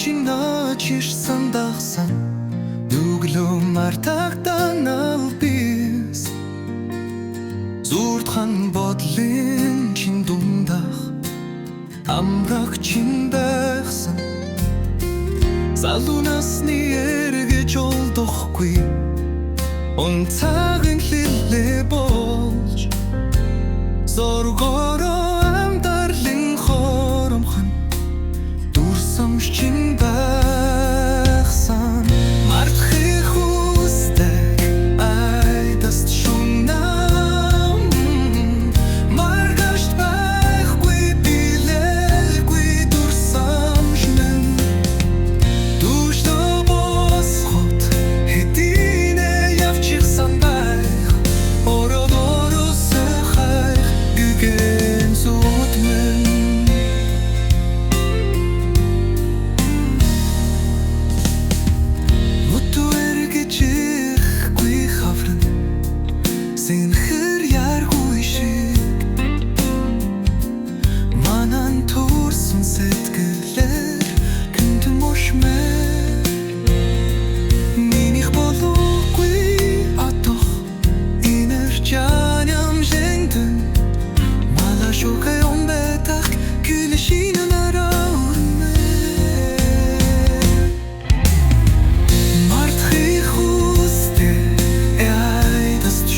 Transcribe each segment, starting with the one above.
чинаачиш сандахсан нүглөө мартагдан албис зурдхан бодлын чин дундах амрах чин байхсан залуунасны эргэж олдохгүй онцагийн хилээ болж зоргороо амдарлын хоромхон дурсамж чин байхсан мартахыг хүсдэг айдаст шунам маргашт байхгүй билээгүй дурсамж минь душто босхот хэдийнэ явчихсан байх ородоросоо хайх гүгэн зот минь Синхэр яргүй шиг манан турсан сэтгэлээр гүнтэн мошмэ минийх болоогүй атох энерджаням жэндэн малашукай омбетах күлэшинэн араурмэ мартахыг хүсдэг айдаст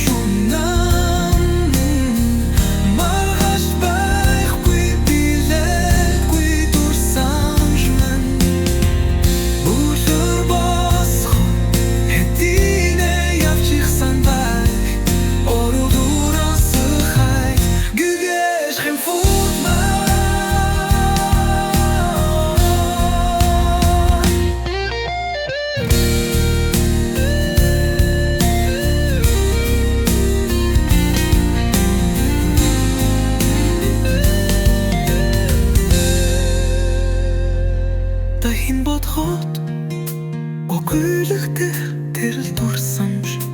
Дахин бодхот гүйлэгдэх тэрл дурсамж